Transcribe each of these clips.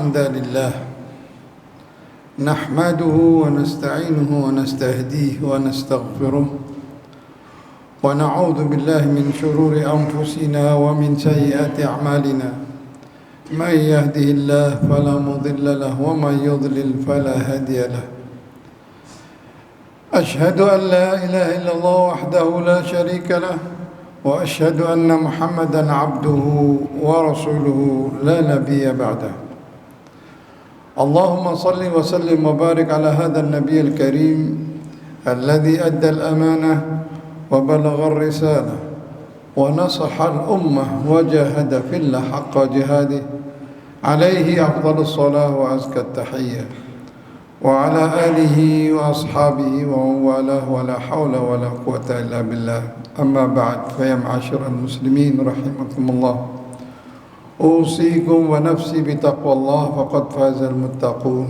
الحمد لله نحمده ونستعينه ونستهديه ونستغفره ونعوذ بالله من شرور أنفسنا ومن سيئات أعمالنا من يهده الله فلا مضل له ومن يضلل فلا هادي له أشهد أن لا إله إلا الله وحده لا شريك له وأشهد أن محمدا عبده ورسوله لا نبي بعده اللهم صل وسلم وبارك على هذا النبي الكريم الذي أدى الأمانة وبلغ الرسالة ونصح الأمة وجاهد في الله حق جهاده عليه أفضل الصلاة وأزكى التحية وعلى آله وأصحابه ومن والاه ولا حول ولا قوة إلا بالله أما بعد فيا معاشر المسلمين رحمكم الله أوصيكم ونفسي بتقوى الله فقد فاز المتقون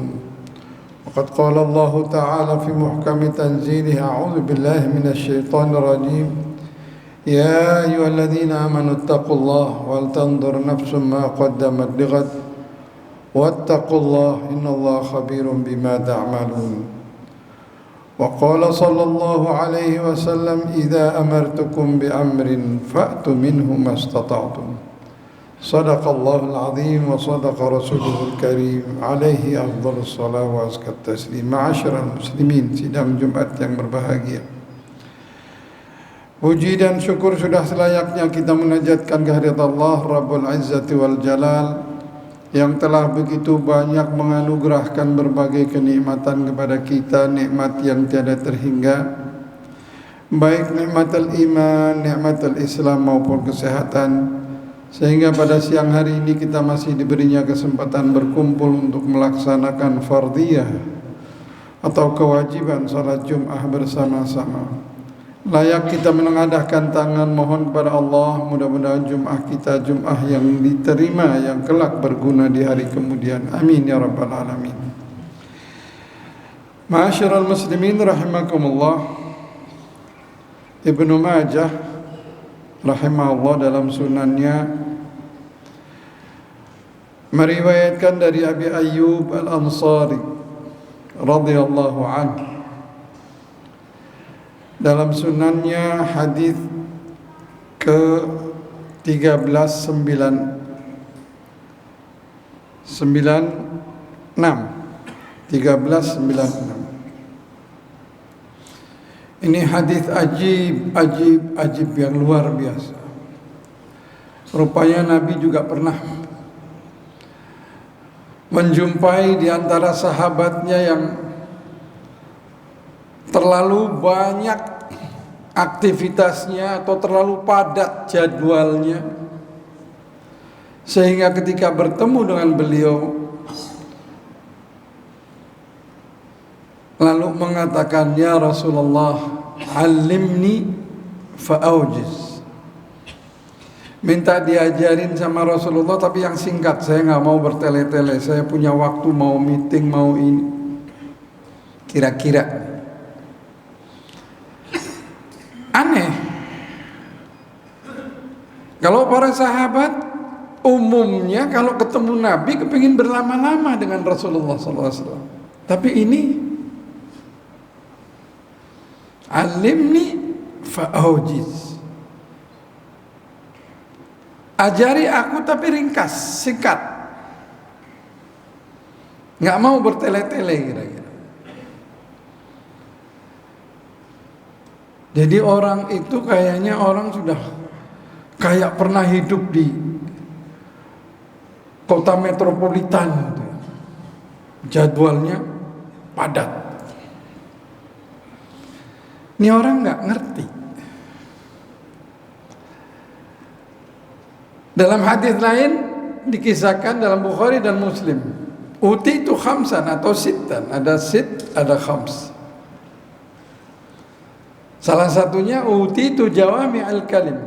وقد قال الله تعالى في محكم تنزيله أعوذ بالله من الشيطان الرجيم يا أيها الذين آمنوا اتقوا الله ولتنظر نفس ما قدمت لغد واتقوا الله إن الله خبير بما تعملون وقال صلى الله عليه وسلم إذا أمرتكم بأمر فأتوا منه ما استطعتم صدق الله العظيم وصدق رسوله الكريم عليه أفضل الصلاة وأزكى التسليم معاشر المسلمين sidang Jumat yang berbahagia. Puji dan syukur sudah selayaknya kita menajatkan kehadirat Allah Rabbul Izzati wal Jalal yang telah begitu banyak menganugerahkan berbagai kenikmatan kepada kita, nikmat yang tiada terhingga, baik nikmatul iman, nikmatul Islam maupun kesehatan, sehingga pada siang hari ini kita masih diberinya kesempatan berkumpul untuk melaksanakan fardhiyah atau kewajiban salat Jumat bersama-sama. Layak kita menengadahkan tangan mohon kepada Allah, mudah-mudahan Jumat kita Jumat yang diterima, yang kelak berguna di hari kemudian. Amin ya rabbal alamin. Ma'asyiral muslimin rahimakumullah. Ibnu Majah rahimahullah dalam sunannya meriwayatkan dari Abi Ayyub Al-Ansari radhiyallahu anhu dalam sunannya hadis ke 1396 ini hadis ajib yang luar biasa. Rupanya Nabi juga pernah menjumpai di antara sahabatnya yang terlalu banyak aktivitasnya atau terlalu padat jadwalnya, sehingga ketika bertemu dengan beliau lalu mengatakan, ya Rasulullah, alimni fa'aujiz. Minta diajarin sama Rasulullah tapi yang singkat, saya nggak mau bertele-tele, saya punya waktu, mau meeting, mau ini. Kira-kira aneh. Kalau para sahabat umumnya kalau ketemu Nabi kepingin berlama-lama dengan Rasulullah SAW. Tapi ini alimni fa'aujiz. Ajari aku tapi ringkas, singkat. Nggak mau bertele-tele kira-kira. Jadi orang itu kayaknya orang sudah kayak pernah hidup di kota metropolitan gitu. Jadwalnya padat. Ini orang nggak ngerti. Dalam hadis lain dikisahkan dalam Bukhari dan Muslim, utitu khamsan atau sittan, ada sit, ada khams. Salah satunya utitu jawami al-kalim.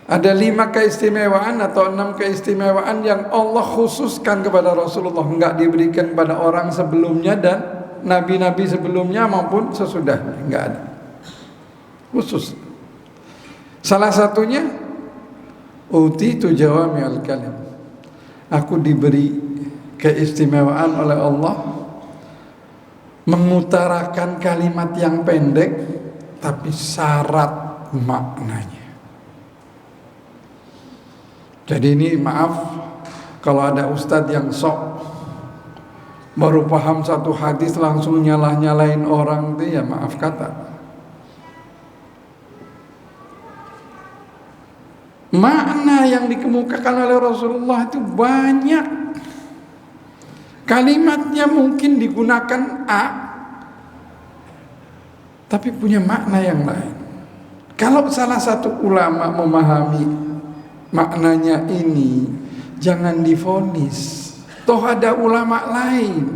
Ada 5 keistimewaan atau 6 keistimewaan yang Allah khususkan kepada Rasulullah, enggak diberikan kepada orang sebelumnya dan nabi-nabi sebelumnya maupun sesudahnya, enggak ada. Khusus. Salah satunya utitu jawami al-kalim. Aku diberi keistimewaan oleh Allah mengutarakan kalimat yang pendek tapi syarat maknanya. Jadi ini maaf kalau ada ustadz yang sok baru paham satu hadis langsung nyalah-nyalain orang itu, ya maaf kata. Makna yang dikemukakan oleh Rasulullah itu banyak. Kalimatnya mungkin digunakan A, tapi punya makna yang lain. Kalau salah satu ulama memahami maknanya ini, jangan divonis. Toh ada ulama lain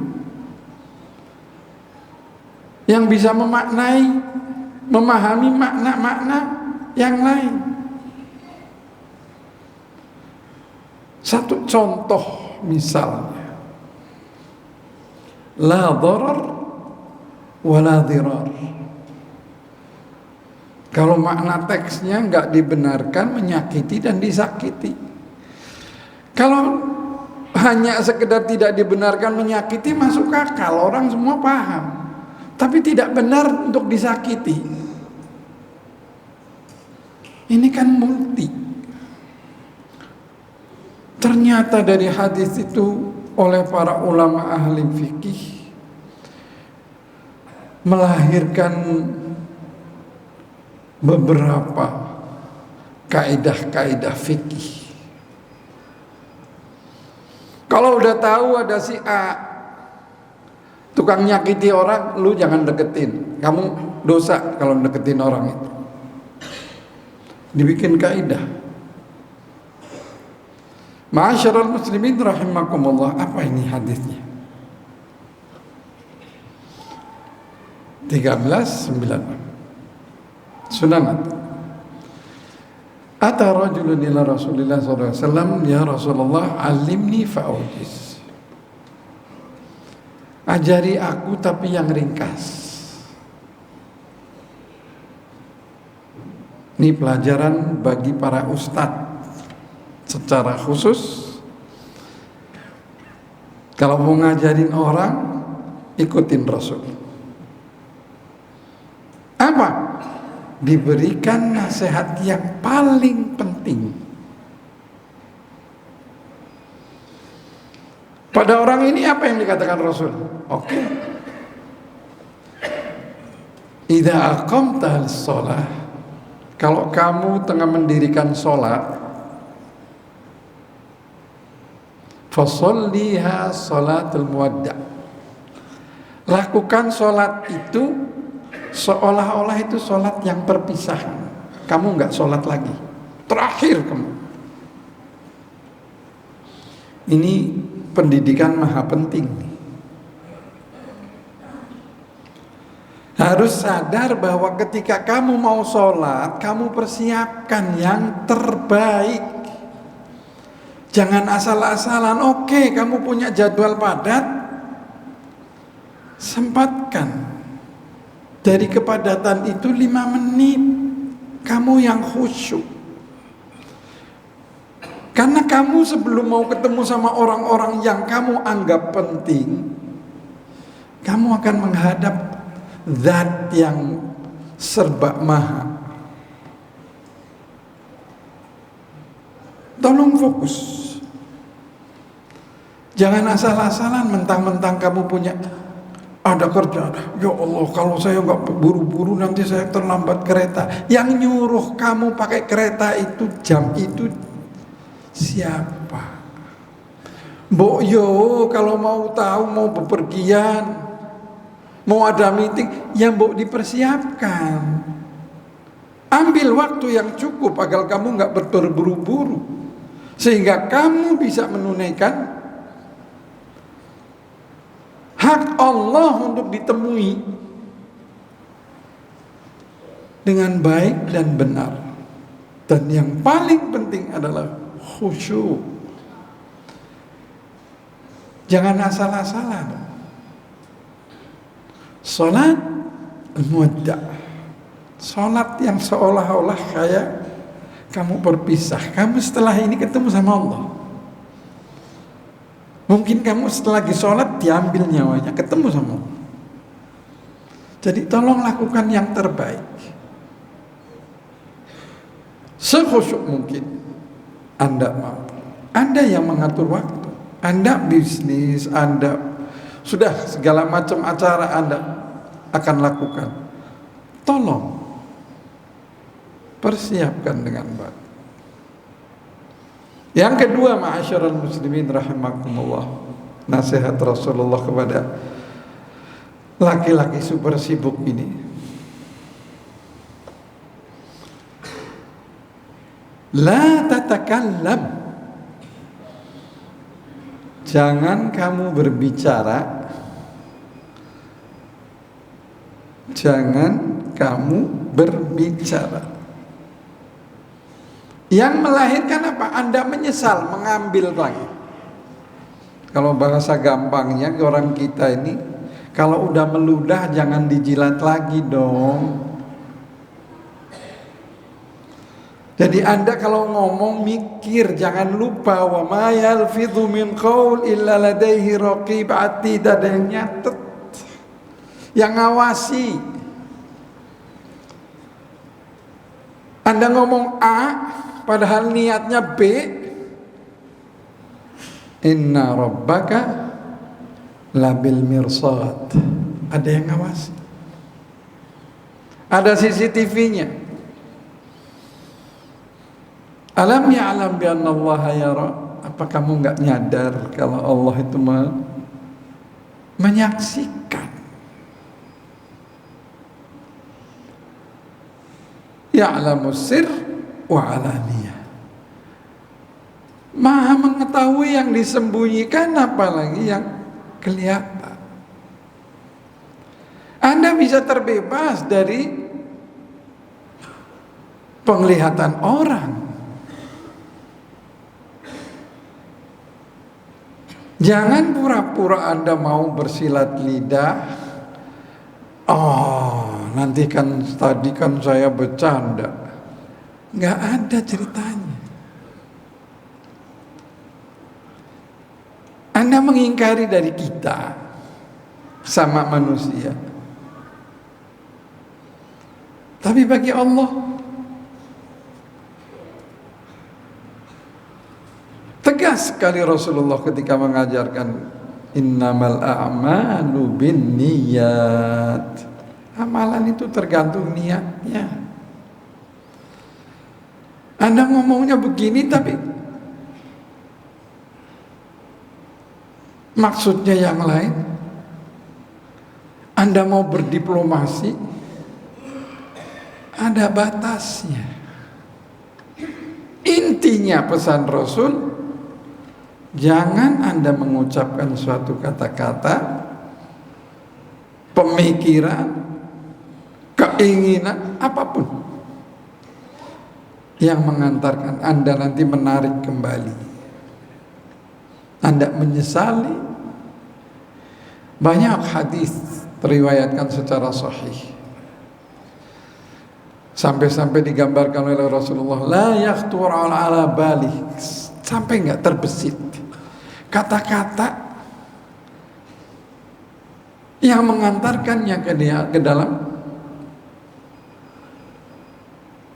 yang bisa memahami makna-makna yang lain. Satu contoh misalnya, la dharar wa la dhirar. Kalau makna teksnya nggak dibenarkan, menyakiti dan disakiti. Kalau hanya sekedar tidak dibenarkan, menyakiti, masuk akal, orang semua paham. Tapi tidak benar untuk disakiti. Ini kan multi. Ternyata dari hadis itu oleh para ulama ahli fikih melahirkan beberapa kaidah-kaidah fikih. Kalau udah tahu ada si A tukang nyakiti orang, lu jangan deketin. Kamu dosa kalau deketin orang itu. Dibikin kaidah. Ma'asyiral muslimin rahimakumullah, apa ini hadisnya? 13:9 Sunanat. Ata rajulun ila Rasulillah sallallahu alaihi wasallam, ya Rasulullah, alimni fa'ujiz. Ajari aku tapi yang ringkas. Ini pelajaran bagi para ustadz. Secara khusus, kalau mau ngajarin orang, ikutin Rasul. Apa? Diberikan nasihat yang paling penting. Pada orang ini apa yang dikatakan Rasul? Oke. Idza aqamta lis-shalah, kalau kamu tengah mendirikan sholat, fasolliha sholatul muwadda'. Lakukan sholat itu seolah-olah itu sholat yang perpisahan. Kamu nggak sholat lagi, terakhir kamu. Ini pendidikan maha penting. Harus sadar bahwa ketika kamu mau sholat, kamu persiapkan yang terbaik. Jangan asal-asalan. Oke, kamu punya jadwal padat, sempatkan dari kepadatan itu 5 menit kamu yang khusyuk. Karena kamu sebelum mau ketemu sama orang-orang yang kamu anggap penting, kamu akan menghadap zat yang serba maha. Tolong fokus. Jangan asal-asalan mentang-mentang kamu punya ada kerja. Ya Allah, kalau saya nggak buru-buru nanti saya terlambat kereta. Yang nyuruh kamu pakai kereta itu jam itu siapa? Mbok yo kalau mau tahu mau bepergian, mau ada meeting, yang mbok dipersiapkan. Ambil waktu yang cukup agar kamu nggak berburu-buru, sehingga kamu bisa menunaikan hak Allah untuk ditemui dengan baik dan benar. Dan yang paling penting adalah khusyuk. Jangan asal-asalan. Salat muwadda', salat yang seolah-olah kayak kamu berpisah. Kamu setelah ini ketemu sama Allah. Mungkin kamu setelah lagi sholat diambil nyawanya, ketemu sama Allah. Jadi tolong lakukan yang terbaik, sekhusyuk mungkin Anda mampu. Anda yang mengatur waktu, Anda bisnis, Anda sudah segala macam acara Anda akan lakukan. Tolong persiapkan dengan baik. Yang kedua, ma'asyiral muslimin rahimakumullah, nasihat Rasulullah kepada laki-laki super sibuk ini. La tatakallam, jangan kamu berbicara, jangan kamu berbicara. Yang melahirkan apa? Anda menyesal mengambil lagi. Kalau bahasa gampangnya orang kita ini, kalau udah meludah jangan dijilat lagi dong. Jadi Anda kalau ngomong mikir, jangan lupa wa ma yalfidhu min qaul illa ladaihi raqib atid, ada yang nyatet, yang ngawasi. Anda ngomong A padahal niatnya B, inna rabbaka labil mirsad, ada yang ngawasi, ada CCTV-nya. Alam ya'lam bi anna Allah yara, apa kamu enggak nyadar kalau Allah itu menyaksikan? Ya'lamu sir wa alaniyah, Maha mengetahui yang disembunyikan apalagi yang kelihatan. Anda bisa terbebas dari penglihatan orang. Jangan pura-pura Anda mau bersilat lidah. Oh, nanti kan tadi kan saya bercanda. Nggak ada ceritanya. Anda mengingkari dari kita sama manusia. Tapi bagi Allah, tegas sekali Rasulullah ketika mengajarkan innamal a'malu binniyat. Amalan itu tergantung niatnya. Anda ngomongnya begini tapi maksudnya yang lain. Anda mau berdiplomasi, ada batasnya. Intinya pesan Rasul, jangan Anda mengucapkan suatu kata-kata, pemikiran, keinginan, apapun yang mengantarkan Anda nanti menarik kembali, Anda menyesali. Banyak hadis teriwayatkan secara sahih, sampai-sampai digambarkan oleh Rasulullah, la yakhtur ala balih, sampai enggak terbesit kata-kata yang mengantarkannya ke dalam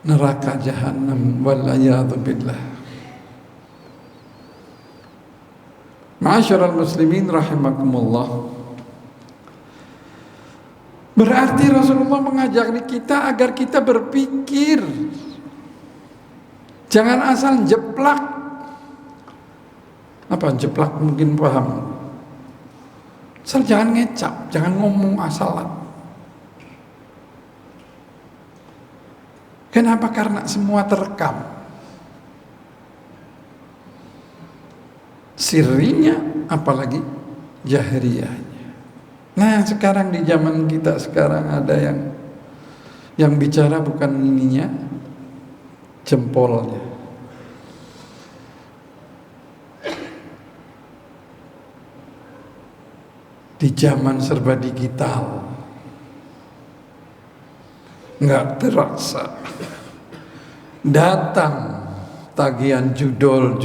neraka jahanam, walayadu billah. Ma'asyiral muslimin rahimakumullah, berarti Rasulullah mengajak kita agar kita berpikir, jangan asal jeplak. Apa jeplak mungkin paham? Asal jangan ngecap, jangan ngomong asalan. Kenapa? Karena semua terekam. Sirrinya apalagi jahriyahnya. Nah, sekarang di zaman kita sekarang ada yang bicara bukan ininya, jempolnya. Di zaman serba digital, nggak terasa datang tagihan judol,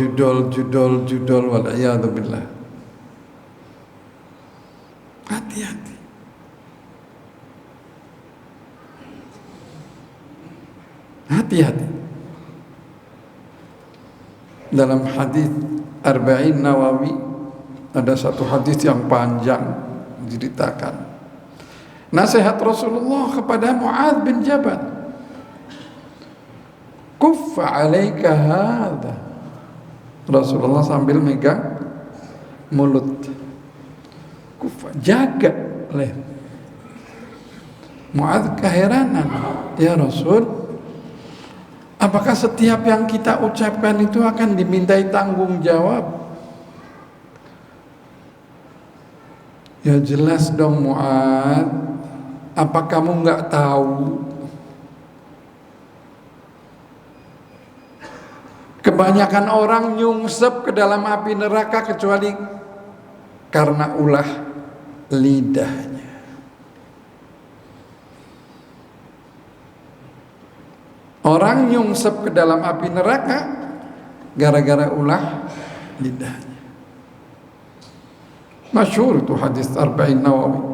walayadu billah. Hati-hati. Hati-hati. Dalam hadis Arba'in Nawawi ada satu hadis yang panjang diceritakan nasihat Rasulullah kepada Mu'adz bin Jabal. Kuffa 'alaika hadza. Rasulullah sambil megang mulut. Kuffa, jaga leh. Mu'adz keheranan, ya Rasul, apakah setiap yang kita ucapkan itu akan dimintai tanggung jawab? Ya jelas dong Mu'adz. Apa kamu nggak tahu? Kebanyakan orang nyungsep ke dalam api neraka kecuali karena ulah lidahnya. Orang nyungsep ke dalam api neraka gara-gara ulah lidahnya. Masyhur itu hadis Arba'in Nawawi.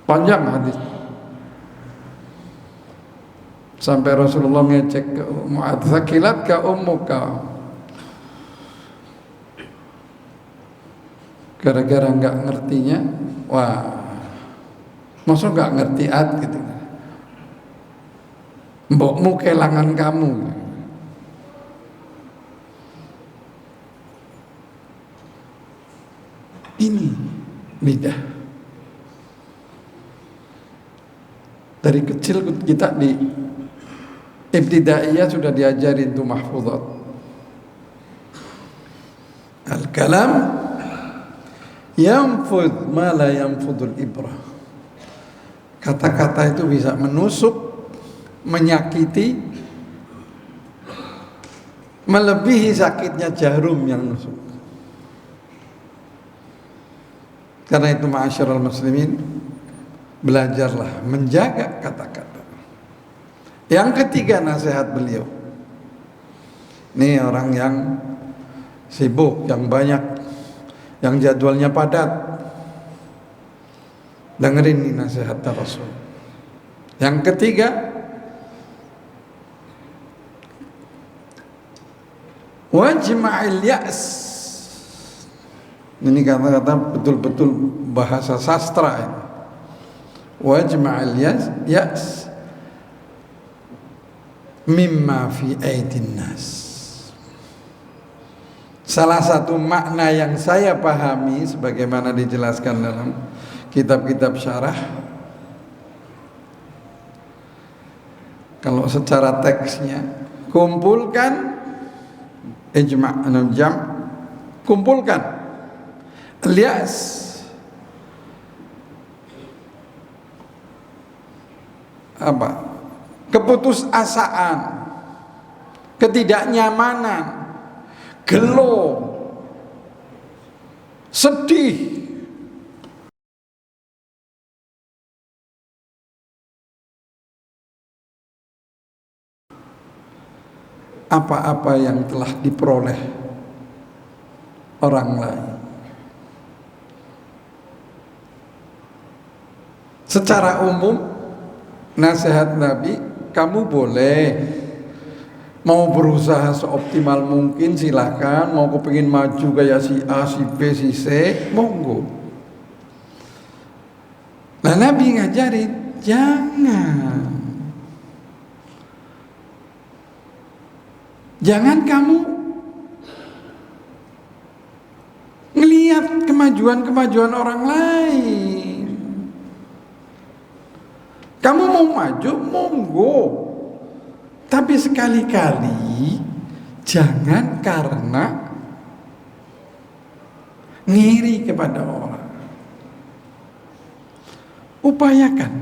Panjang hadis. Sampai Rasulullah ngecek ke Mu'adz, "Sakilat ka ummuka?" Gara-gara nggak ngertinya, wah, maksud nggak ngerti gitu. Mbokmu kelangan kamu. Ini lidah. Dari kecil kita di ibtidaiyah sudah diajarin tuh mahfuzat. Al-kalam yanfudh ma la yanfudhul ibrah. Kata-kata itu bisa menusuk, menyakiti, melebihi sakitnya jarum yang nusuk. Karena itu ma'asyiral muslimin, belajarlah menjaga kata-kata. Yang ketiga nasihat beliau, ini orang yang sibuk, yang banyak, yang jadwalnya padat, dengerin nih nasihat Rasul. Yang ketiga, wajma'il ya's. Ini kata-kata betul-betul bahasa sastra ini. Wajma'il ya's mimma fi aidin nas. Salah satu makna yang saya pahami sebagaimana dijelaskan dalam kitab-kitab syarah, kalau secara teksnya, kumpulkan ijma' jam, kumpulkan al-ya's, apa? Keputusasaan, ketidaknyamanan, gelo, sedih, apa-apa yang telah diperoleh orang lain. Secara umum nasihat Nabi, kamu boleh mau berusaha seoptimal mungkin, silakan. Mau kepingin maju kayak si A, si B, si C, monggo. Nah Nabi ngajarin, jangan kamu ngelihat kemajuan orang lain. Kamu mau maju, monggo. Tapi sekali-kali jangan karena ngiri kepada orang. Upayakan.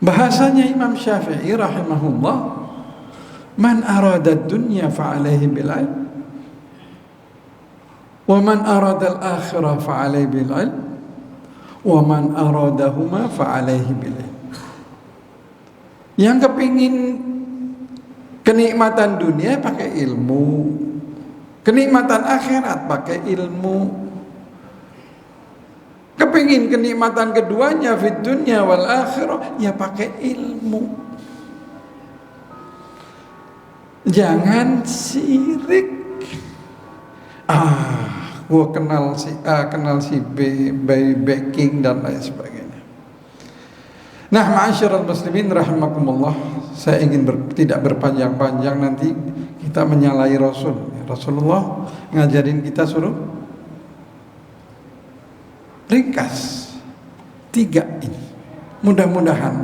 Bahasanya Imam Syafi'i rahimahullah, man arada dunya fa'alaihi bil ilm, wa man arada al-akhirah fa'alaihi bil ilm, wa man aradahuma fa'alaihi bil ilm. Yang kepingin kenikmatan dunia pakai ilmu, kenikmatan akhirat pakai ilmu. kepingin kenikmatan keduanya fid dunya wal akhirah, ya pakai ilmu. Jangan sirik. Gua kenal si A, kenal si B, by backing dan lain sebagainya. Nah, ma'asyiral muslimin rahimakumullah, saya ingin tidak berpanjang-panjang, nanti kita menyalahi Rasul. Rasulullah ngajarin kita suruh ringkas 3 ini. Mudah-mudahan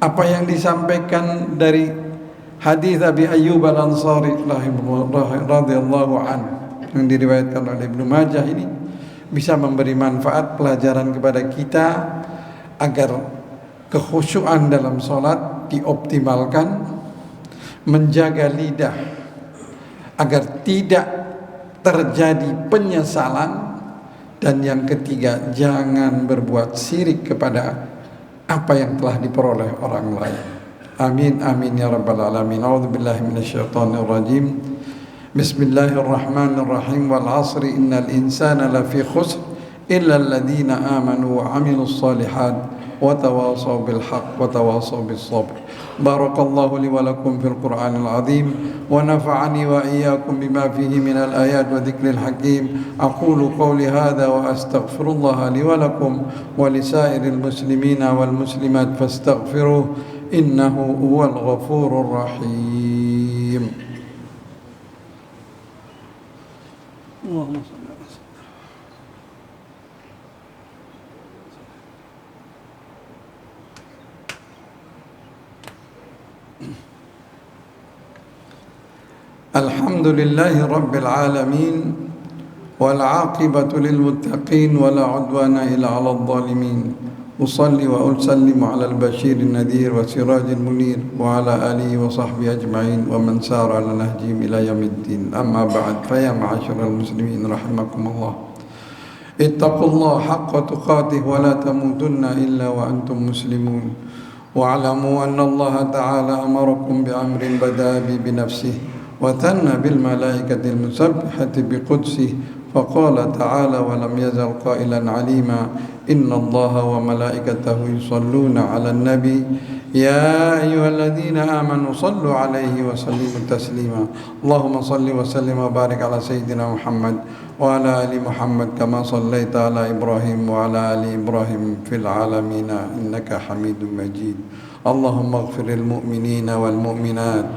apa yang disampaikan dari hadis Abi Ayyub Al-Ansari radhiyallahu anhu yang diriwayatkan oleh Ibnu Majah ini bisa memberi manfaat pelajaran kepada kita agar kekhusyuan dalam sholat dioptimalkan, menjaga lidah agar tidak terjadi penyesalan, dan yang ketiga, jangan berbuat syirik kepada apa yang telah diperoleh orang lain. Amin amin ya rabbal alamin. A'udzubillahi minasyaitonir rajim. Bismillahirrahmanirrahim. Wal 'asri innal insana lafi khusr illa alladziina aamanu wa 'amilus shalihat wa tawasaw bil haqq wa tawasaw bis sabr. Barakallahu li wa lakum fil Qur'anil 'azim wa nafa'ani wa iyyakum bima fihi minal ayat wa dzikril hakim. Aqulu qawli hadza wa astaghfirullaha li wa lakum wa lisairil muslimina wal muslimat fastaghfiruhu innahu huwal ghafurur rahim. Allahumma shalli ala sayyidina. Alhamdulillahi rabbil alamin wal 'aqibatu lil muttaqin wa la 'udwana illa 'alal zalimin. Usalli wa usallimu 'alal basyirin nadhir wa sirajil munir wa 'ala alihi wa sahbihi ajma'in wa man sara 'ala nahjihim ila yaumiddin. Amma ba'd, fa ya ma'asyiral muslimin rahimakumullah. Ittaqullaha haqqa tuqatih wa la tamutunna illa wa antum muslimun. Wa'lamu anna Allah ta'ala amarakum bi amrin bada'a bi nafsihi wa thanna bil malaikatil musabbihati bi qudsihi. فقال تعالى ولم يزل قائلا عليما إن الله وملائكته يصلون على النبي يا أيها الذين آمنوا صلوا عليه وسلموا تسليما. اللهم صل وسلم وبارك على سيدنا محمد وعلى آل محمد كما صليت على إبراهيم وعلى آل إبراهيم في العالمين إنك حميد مجيد. اللهم اغفر للمؤمنين والمؤمنات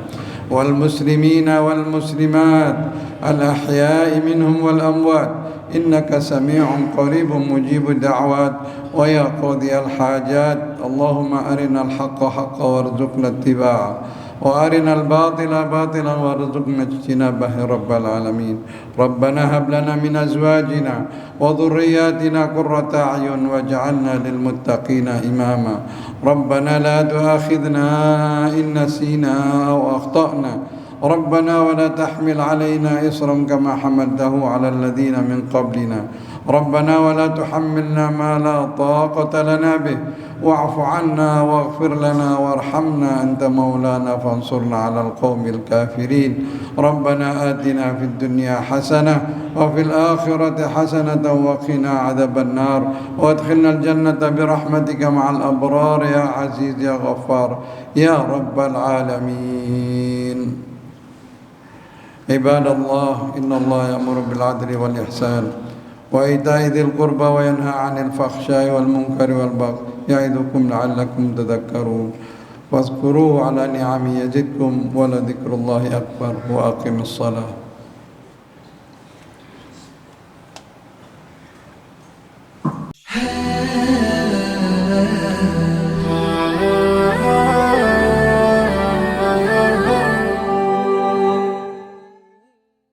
والمسلمين والمسلمات الأحياء منهم والأموات إنك سميع قريب مجيب الدعوات ويا قاضي الحاجات. اللهم أرنا الحق حقا وارزقنا اتباعه وأرنا الباطل باطلا وارزقنا اجتنابه رب العالمين. ربنا هب لنا من أزواجنا وذرياتنا قرة أعين واجعلنا للمتقين إماما. ربنا لا تؤاخذنا إن نسينا أو أخطأنا. ربنا ولا تحمل علينا إصرا كما حملته على الذين من قبلنا. ربنا ولا تحملنا ما لا طاقة لنا به واعف عنا واغفر لنا وارحمنا أنت مولانا فانصرنا على القوم الكافرين. ربنا آتنا في الدنيا حسنة وفي الآخرة حسنة وقنا عذاب النار وادخلنا الجنة برحمتك مع الأبرار يا عزيز يا غفار يا رب العالمين. عباد الله إن الله يأمر بالعدل والإحسان وإيتاء ذي القربى وينهى عن الفحشاء والمنكر والبغي يعظكم لعلكم تذكرون. واذكروه على نعمه يزدكم ولذكر الله أكبر. وأقم الصلاة.